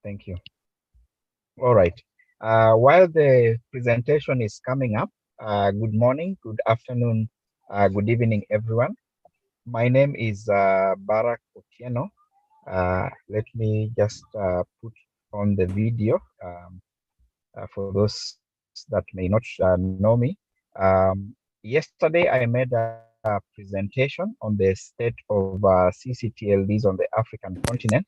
Thank you. All right. While the presentation is coming up, good morning, good afternoon, good evening, everyone. My name is Barak Otieno. Let me just put on the video for those that may not know me. Yesterday, I made a presentation on the state of CCTLDs on the African continent.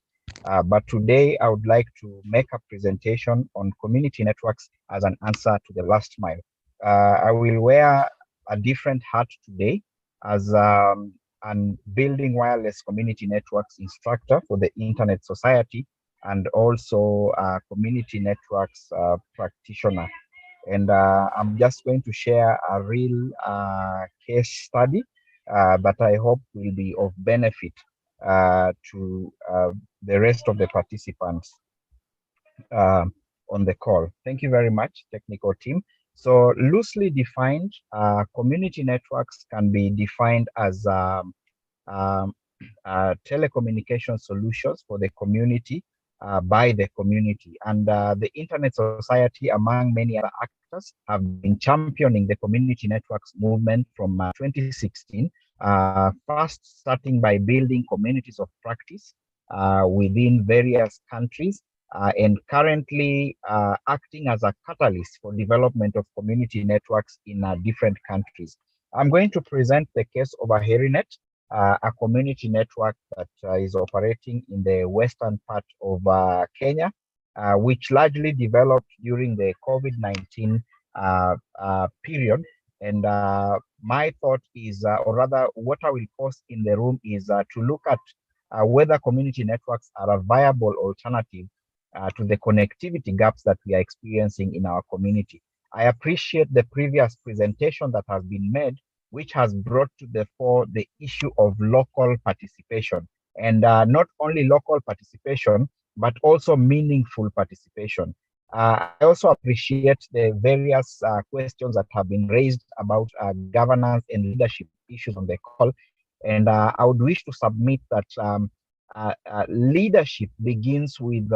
But today, I would like to make a presentation on community networks as an answer to the last mile. I will wear a different hat today as an building wireless community networks instructor for the Internet Society and also a community networks practitioner. And I'm just going to share a real case study that I hope will be of benefit to the rest of the participants uh, on the call. Thank you very much, technical team. So loosely defined, community networks can be defined as um, telecommunication solutions for the community by the community. And the Internet Society, among many other actors, have been championing the community networks movement from 2016, first starting by building communities of practice within various countries. And currently acting as a catalyst for development of community networks in different countries. I'm going to present the case of a HeriNet, a community network that is operating in the western part of Kenya, which largely developed during the COVID-19 period. And my thought is, or rather, what I will post in the room is to look at whether community networks are a viable alternative to the connectivity gaps that we are experiencing in our community. I appreciate the previous presentation that has been made, which has brought to the fore the issue of local participation. And not only local participation, but also meaningful participation. I also appreciate the various questions that have been raised about governance and leadership issues on the call. And I would wish to submit that leadership begins with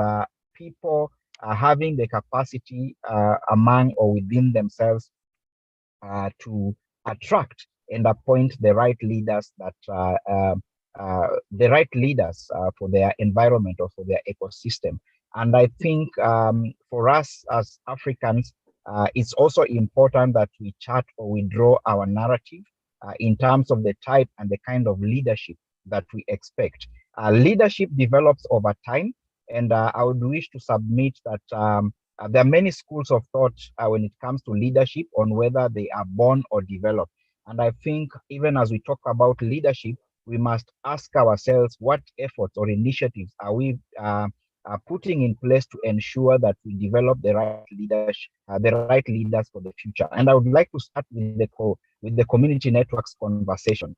people having the capacity among or within themselves to attract and appoint the right leaders for their environment or for their ecosystem. And I think for us as Africans, it's also important that we chart or we draw our narrative in terms of the type and the kind of leadership that we expect. Leadership develops over time, and I would wish to submit that there are many schools of thought when it comes to leadership on whether they are born or developed. And I think even as we talk about leadership, we must ask ourselves what efforts or initiatives are we putting in place to ensure that we develop the right leaders for the future. And I would like to start with the community networks conversation.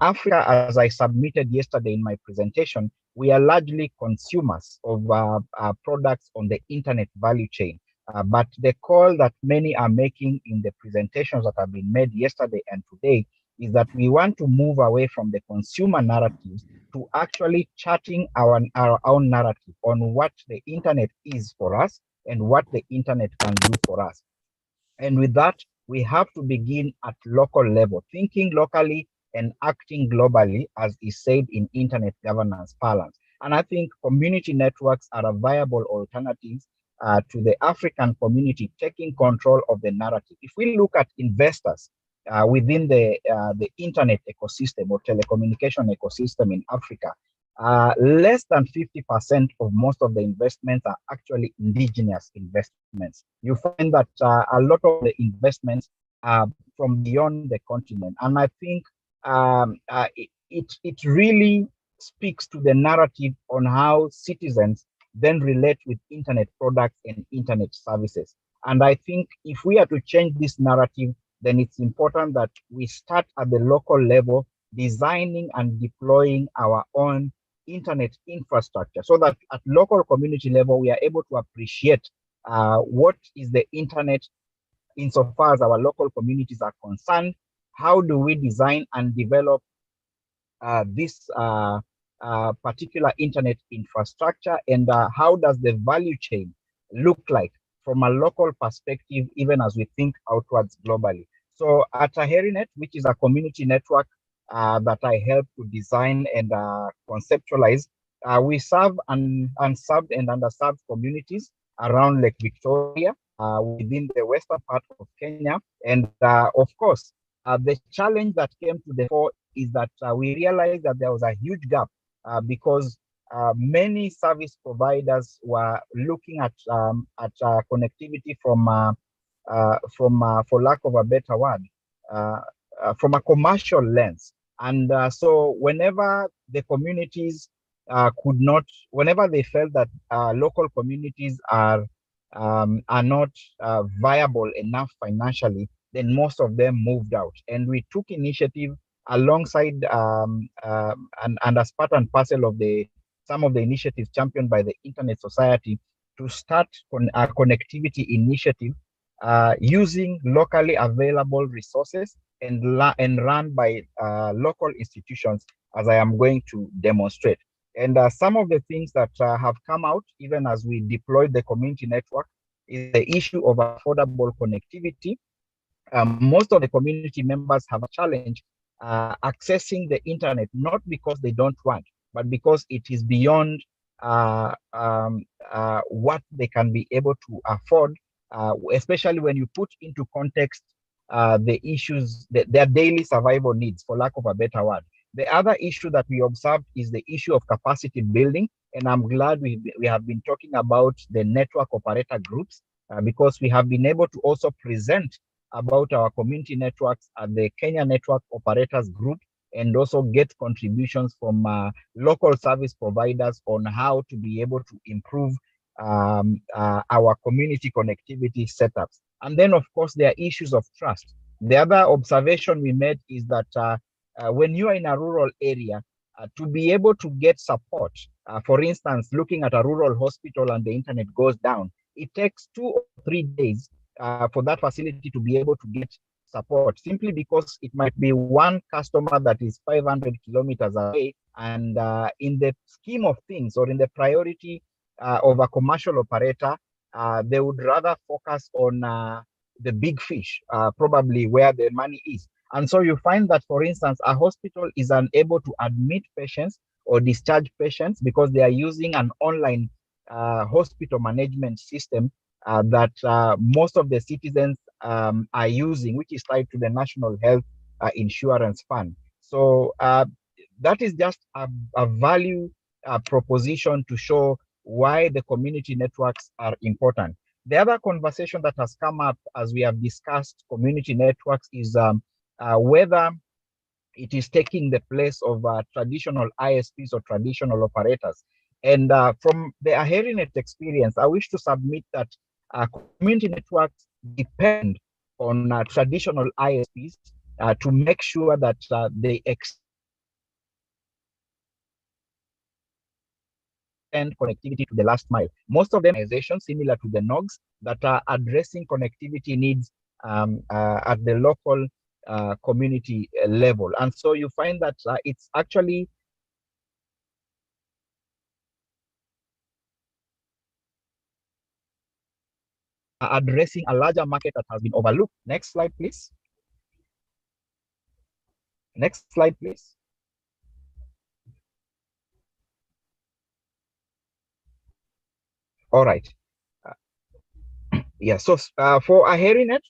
Africa, as I submitted yesterday in my presentation, we are largely consumers of products on the internet value chain. But the call that many are making in the presentations that have been made yesterday and today is that we want to move away from the consumer narratives to actually charting our own narrative on what the internet is for us and what the internet can do for us. And with that, we have to begin at local level, thinking locally and acting globally, as is said in internet governance parlance. And I think community networks are a viable alternative to the African community taking control of the narrative. If we look at investors within the internet ecosystem or telecommunication ecosystem in Africa, less than 50% of most of the investments are actually indigenous investments. You find that a lot of the investments are from beyond the continent. And I think it really speaks to the narrative on how citizens then relate with internet products and internet services. And I think if we are to change this narrative, then it's important that we start at the local level, designing and deploying our own internet infrastructure so that at local community level, we are able to appreciate what is the internet insofar as our local communities are concerned. How do we design and develop this particular internet infrastructure, and how does the value chain look like from a local perspective, even as we think outwards globally. So at AHERINET, which is a community network that I help to design and conceptualize, we serve unserved and underserved communities around Lake Victoria, within the western part of Kenya. And of course, the challenge that came to the fore is that we realized that there was a huge gap because many service providers were looking at connectivity for lack of a better word, from a commercial lens. And so whenever the communities whenever they felt that local communities are not viable enough financially, then most of them moved out. And we took initiative alongside and as part and parcel of some of the initiatives championed by the Internet Society to start a connectivity initiative using locally available resources and run by local institutions, as I am going to demonstrate. And some of the things that have come out, even as we deployed the community network, is the issue of affordable connectivity. Most of the community members have a challenge accessing the internet, not because they don't want, but because it is beyond what they can be able to afford, especially when you put into context the issues, their daily survival needs, for lack of a better word. The other issue that we observed is the issue of capacity building. And I'm glad we have been talking about the network operator groups because we have been able to also present about our community networks at the Kenya Network Operators Group and also get contributions from local service providers on how to be able to improve our community connectivity setups. And then, of course, there are issues of trust. The other observation we made is that when you are in a rural area, to be able to get support, for instance, looking at a rural hospital and the internet goes down, it takes 2 or 3 days for that facility to be able to get support, simply because it might be one customer that is 500 kilometers away. And in the scheme of things, or in the priority of a commercial operator, they would rather focus on the big fish, probably where the money is. And so you find that, for instance, a hospital is unable to admit patients or discharge patients because they are using an online hospital management system that most of the citizens are using, which is tied to the National Health Insurance Fund. So that is just a value proposition to show why the community networks are important. The other conversation that has come up as we have discussed community networks is whether it is taking the place of traditional ISPs or traditional operators. And from the AHERINET experience, I wish to submit that community networks depend on traditional ISPs to make sure that they extend connectivity to the last mile. Most of them are organizations similar to the NOGs that are addressing connectivity needs at the local community level. And so you find that it's actually addressing a larger market that has been overlooked. Next slide, please. Next slide, please. All right. Yeah, so for AHERINET,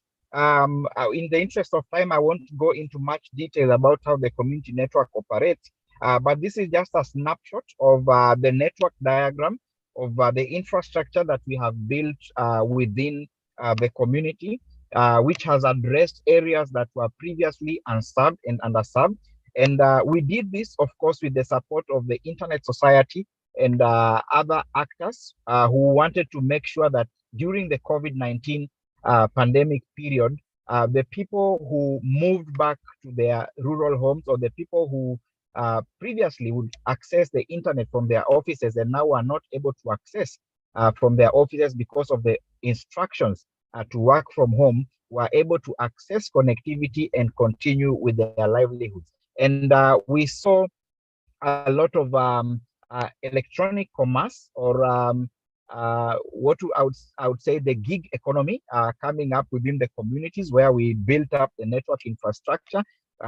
in the interest of time, I won't go into much detail about how the community network operates, but this is just a snapshot of the network diagram of the infrastructure that we have built within the community, which has addressed areas that were previously unserved and underserved. And we did this, of course, with the support of the Internet Society and other actors who wanted to make sure that during the COVID-19 pandemic period, the people who moved back to their rural homes, or the people who previously would access the internet from their offices and now are not able to access from their offices because of the instructions to work from home, were able to access connectivity and continue with their livelihoods. And we saw a lot of electronic commerce, or I would say the gig economy coming up within the communities where we built up the network infrastructure.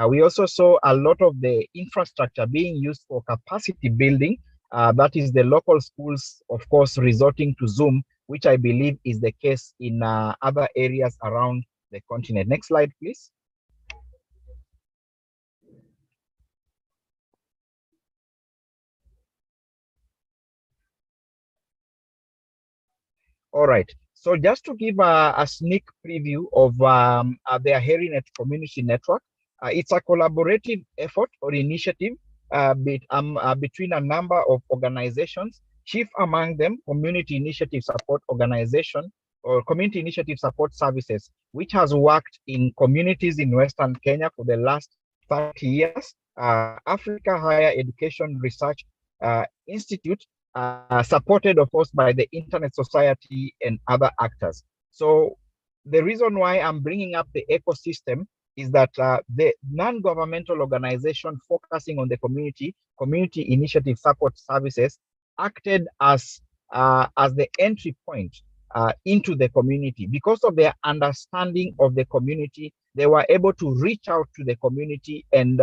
We also saw a lot of the infrastructure being used for capacity building. That is the local schools, of course, resorting to Zoom, which I believe is the case in other areas around the continent. Next slide, please. All right. So just to give a sneak preview of the HeriNet community network, it's a collaborative effort or initiative between a number of organizations, chief among them Community Initiative Support Organization or Community Initiative Support Services, which has worked in communities in Western Kenya for the last 30 years. Africa Higher Education Research Institute, supported, of course, by the Internet Society and other actors. So the reason why I'm bringing up the ecosystem is that the non-governmental organization focusing on the community initiative support services, acted as the entry point into the community. Because of their understanding of the community, they were able to reach out to the community and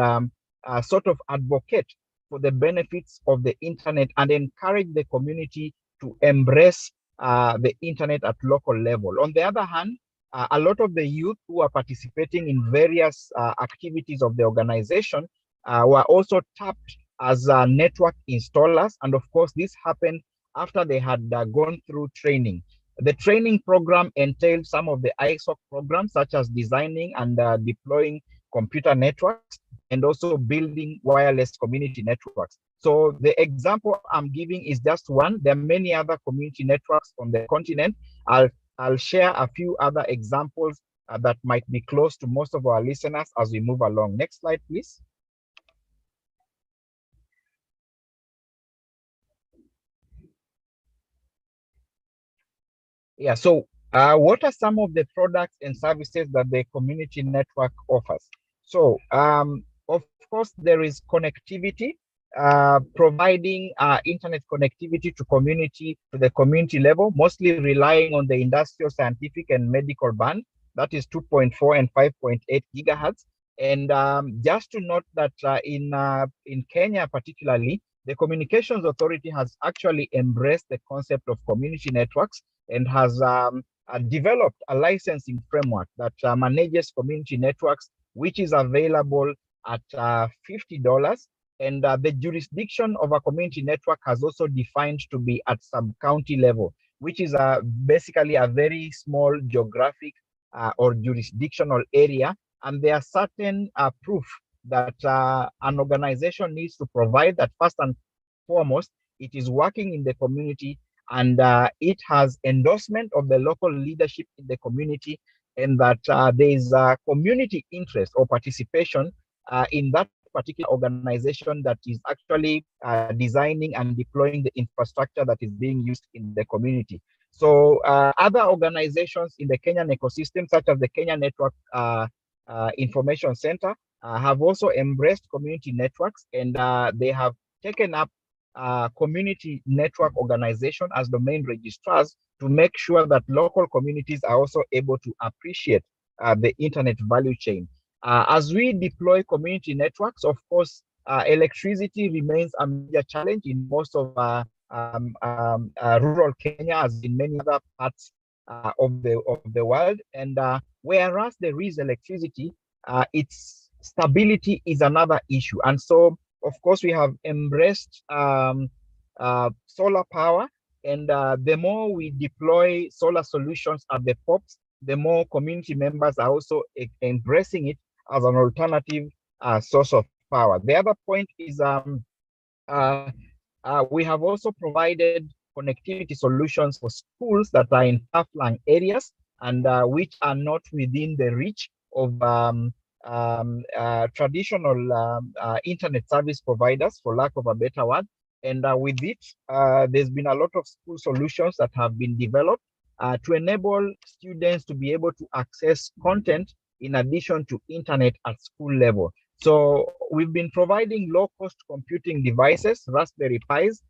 sort of advocate for the benefits of the internet and encourage the community to embrace the internet at local level. On the other hand, a lot of the youth who are participating in various activities of the organization were also tapped as network installers. And of course, this happened after they had gone through training. The training program entailed some of the ISOC programs, such as designing and deploying computer networks, and also building wireless community networks. So the example I'm giving is just one. There are many other community networks on the continent. I'll share a few other examples that might be close to most of our listeners as we move along. Next slide, please. Yeah, so what are some of the products and services that the community network offers? So, of course, there is connectivity, providing internet connectivity to the community level, mostly relying on the industrial, scientific, and medical band. That is 2.4 and 5.8 gigahertz. And just to note that in Kenya particularly, the Communications Authority has actually embraced the concept of community networks and has developed a licensing framework that manages community networks, which is available at $50. And the jurisdiction of a community network has also defined to be at sub-county level, which is basically a very small geographic or jurisdictional area. And there are certain proof that an organization needs to provide, that first and foremost, it is working in the community, and it has endorsement of the local leadership in the community, and that there is a community interest or participation in that particular organization that is actually designing and deploying the infrastructure that is being used in the community. So other organizations in the Kenyan ecosystem, such as the Kenya Network Information Center, have also embraced community networks, and they have taken up community network organization as domain registrars to make sure that local communities are also able to appreciate the internet value chain. As we deploy community networks, of course, electricity remains a major challenge in most of rural Kenya, as in many other parts of the world. And whereas there is electricity, its stability is another issue. And so, of course, we have embraced solar power, and the more we deploy solar solutions at the POPs, the more community members are also embracing it as an alternative source of power. The other point is we have also provided connectivity solutions for schools that are in far-flung areas and which are not within the reach of traditional internet service providers, for lack of a better word. And with it, there's been a lot of school solutions that have been developed to enable students to be able to access content in addition to internet at school level. So we've been providing low-cost computing devices, Raspberry Pis,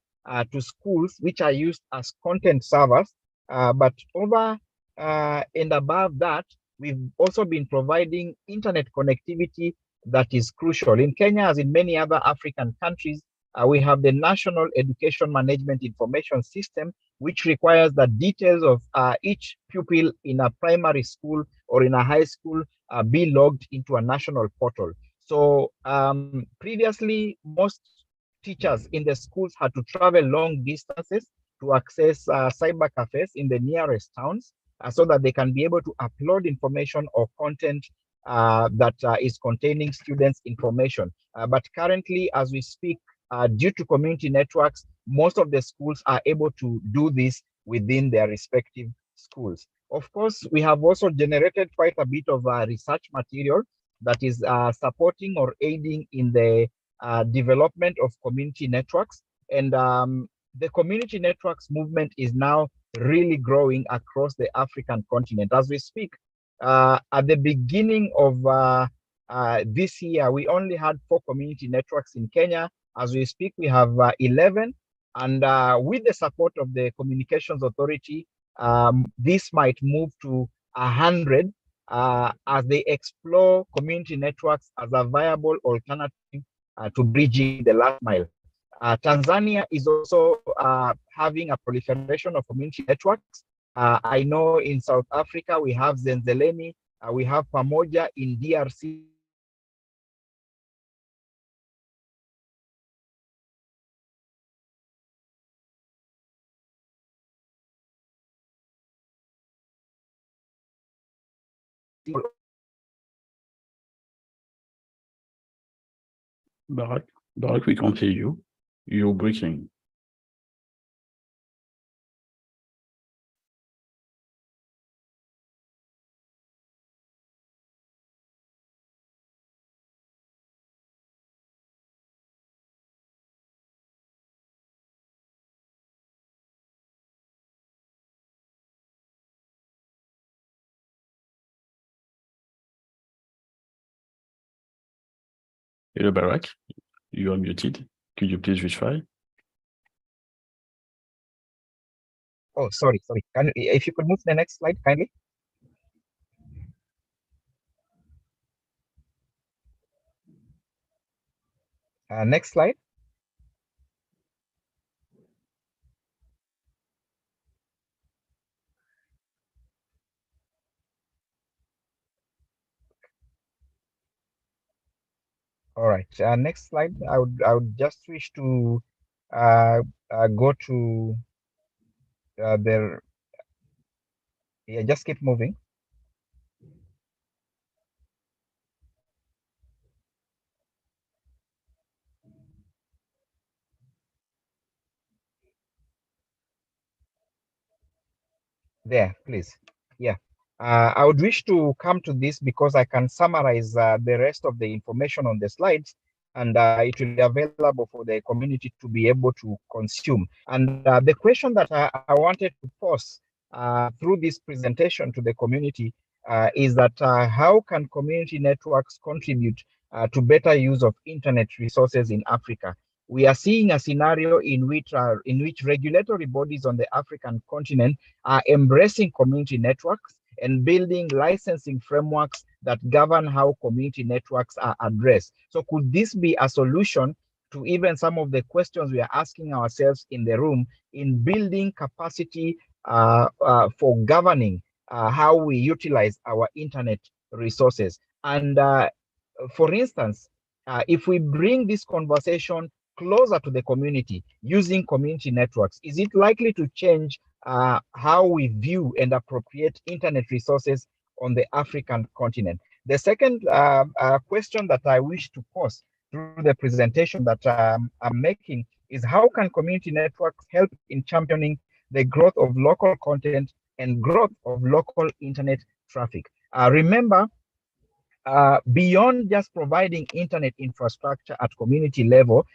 to schools, which are used as content servers. But over and above that, we've also been providing internet connectivity that is crucial. In Kenya, as in many other African countries, we have the National Education Management Information System, which requires the details of each pupil in a primary school or in a high school be logged into a national portal. So previously, most teachers in the schools had to travel long distances to access cyber cafes in the nearest towns so that they can be able to upload information or content that is containing students' information. But currently, as we speak, due to community networks, most of the schools are able to do this within their respective schools. Of course, we have also generated quite a bit of research material that is supporting or aiding in the development of community networks. And the community networks movement is now really growing across the African continent. As we speak, at the beginning of this year, we only had 4 community networks in Kenya. As we speak, we have 11. And with the support of the Communications Authority, this might move to 100 as they explore community networks as a viable alternative to bridging the last mile. Tanzania is also having a proliferation of community networks. I know in South Africa, we have Zenzeleni, we have Pamoja in DRC. Barak, we can't hear you. You're breaking. Hello, Barak. You are muted. Could you please retry? Oh, sorry. If you could move to the next slide, kindly. Next slide. All right. Next slide. I would just wish to go to the. Yeah, just keep moving. There, please. Yeah. I would wish to come to this because I can summarize the rest of the information on the slides, and it will be available for the community to be able to consume. And the question that I wanted to pose through this presentation to the community is that how can community networks contribute to better use of internet resources in Africa? We are seeing a scenario in which regulatory bodies on the African continent are embracing community networks and building licensing frameworks that govern how community networks are addressed. So could this be a solution to even some of the questions we are asking ourselves in the room in building capacity for governing how we utilize our internet resources? And for instance, if we bring this conversation closer to the community using community networks, is it likely to change how we view and appropriate internet resources on the African continent? The second question that I wish to pose through the presentation that I'm making is how can community networks help in championing the growth of local content and growth of local internet traffic? Remember, beyond just providing internet infrastructure at community level,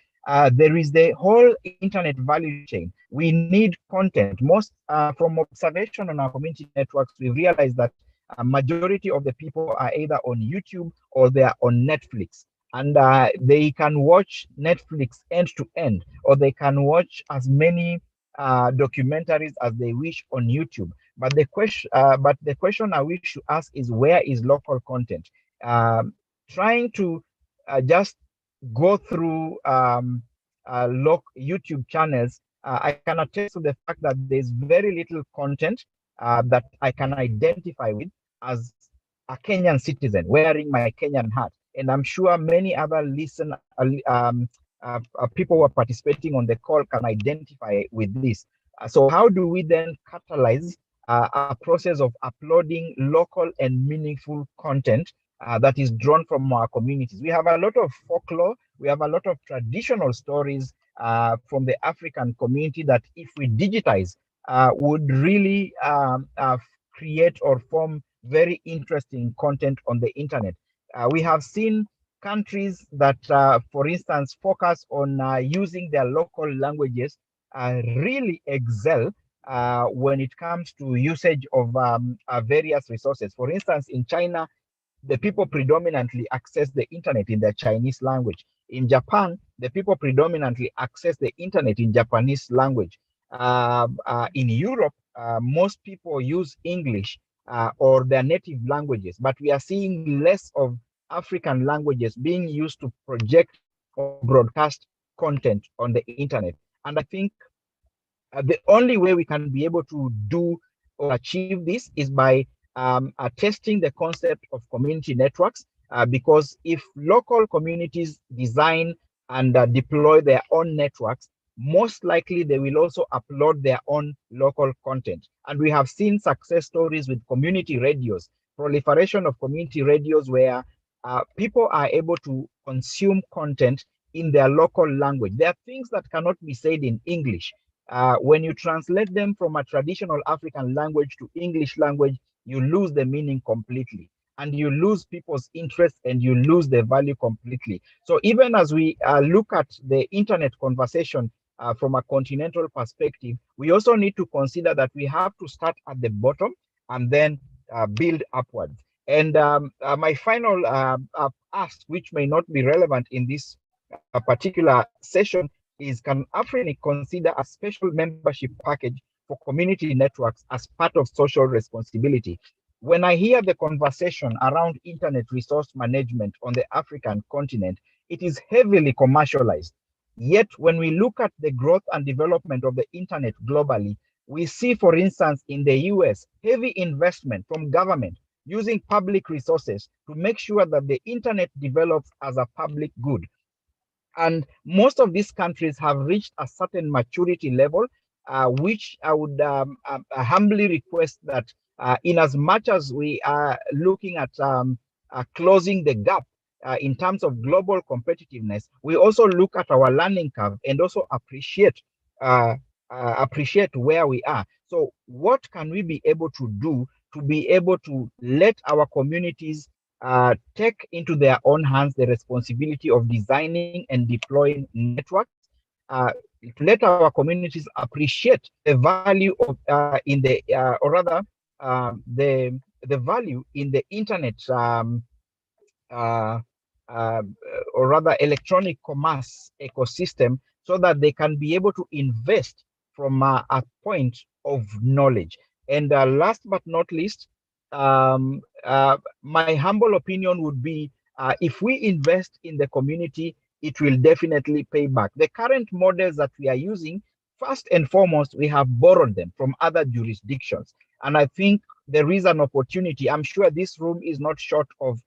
there is the whole internet value chain. We need content. Most from observation on our community networks, we realize that a majority of the people are either on YouTube or they are on Netflix. and they can watch Netflix end to end, or they can watch as many documentaries as they wish on YouTube. But the question I wish to ask is, where is local content? Trying to just go through YouTube channels, I can attest to the fact that there's very little content that I can identify with as a Kenyan citizen wearing my Kenyan hat. And I'm sure many other people who are participating on the call can identify with this. So how do we then catalyze a process of uploading local and meaningful content that is drawn from our communities? We have a lot of folklore, we have a lot of traditional stories from the African community that, if we digitize, would really create or form very interesting content on the internet. We have seen countries that, for instance, focus on using their local languages really excel when it comes to usage of various resources. For instance, in China, the people predominantly access the internet in the Chinese language. In Japan, the people predominantly access the internet in Japanese language. In Europe, most people use English or their native languages, but we are seeing less of African languages being used to project or broadcast content on the internet. And I think the only way we can be able to do or achieve this is by testing the concept of community networks, because if local communities design and deploy their own networks, most likely they will also upload their own local content. And we have seen success stories with community radios, proliferation of community radios where people are able to consume content in their local language. There are things that cannot be said in English. When you translate them from a traditional African language to English language, you lose the meaning completely, and you lose people's interest, and you lose the value completely. So even as we look at the internet conversation from a continental perspective, we also need to consider that we have to start at the bottom and then build upwards. And my final ask, which may not be relevant in this particular session, is, can Afrinic consider a special membership package for community networks as part of social responsibility? When I hear the conversation around internet resource management on the African continent, it is heavily commercialized. Yet, when we look at the growth and development of the internet globally, we see, for instance, in the US, heavy investment from government using public resources to make sure that the internet develops as a public good. And most of these countries have reached a certain maturity level, which I would humbly request that, in as much as we are looking at closing the gap in terms of global competitiveness, we also look at our learning curve and also appreciate where we are. So what can we be able to do to be able to let our communities take into their own hands the responsibility of designing and deploying networks, to let our communities appreciate the value of in the or rather the value in the internet, uh, or rather electronic commerce ecosystem, so that they can be able to invest from a point of knowledge. And last but not least, my humble opinion would be, if we invest in the community, it will definitely pay back. The current models that we are using, first and foremost, we have borrowed them from other jurisdictions. And I think there is an opportunity. I'm sure this room is not short of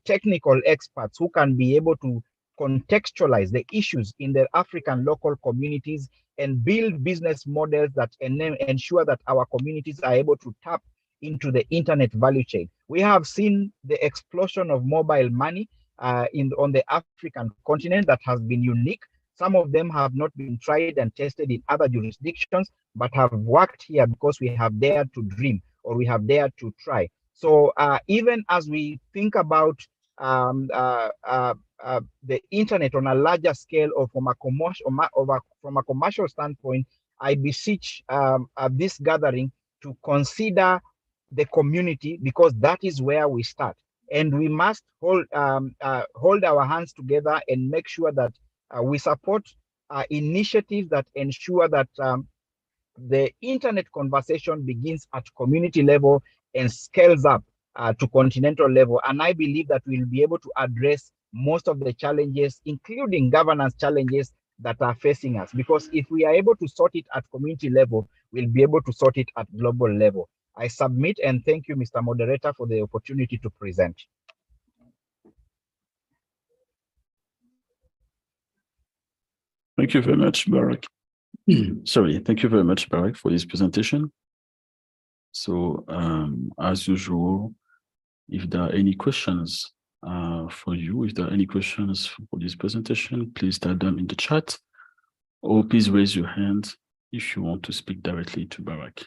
technical experts who can be able to contextualize the issues in the African local communities and build business models that ensure that our communities are able to tap into the internet value chain. We have seen the explosion of mobile money on the African continent that has been unique. Some of them have not been tried and tested in other jurisdictions, but have worked here because we have dared to dream, or we have dared to try. So even as we think about the internet on a larger scale, or from a commercial standpoint, I beseech this gathering to consider the community, because that is where we start. and we must hold our hands together and make sure that we support initiatives that ensure that the internet conversation begins at community level and scales up to continental level. And I believe that we'll be able to address most of the challenges, including governance challenges that are facing us. Because if we are able to sort it at community level, we'll be able to sort it at global level. I submit and thank you, Mr. Moderator, for the opportunity to present. Thank you very much, Barak. Sorry, thank you very much, Barak, for this presentation. So, as usual, if there are any questions for you, if there are any questions for this presentation, please type them in the chat, or please raise your hand if you want to speak directly to Barak.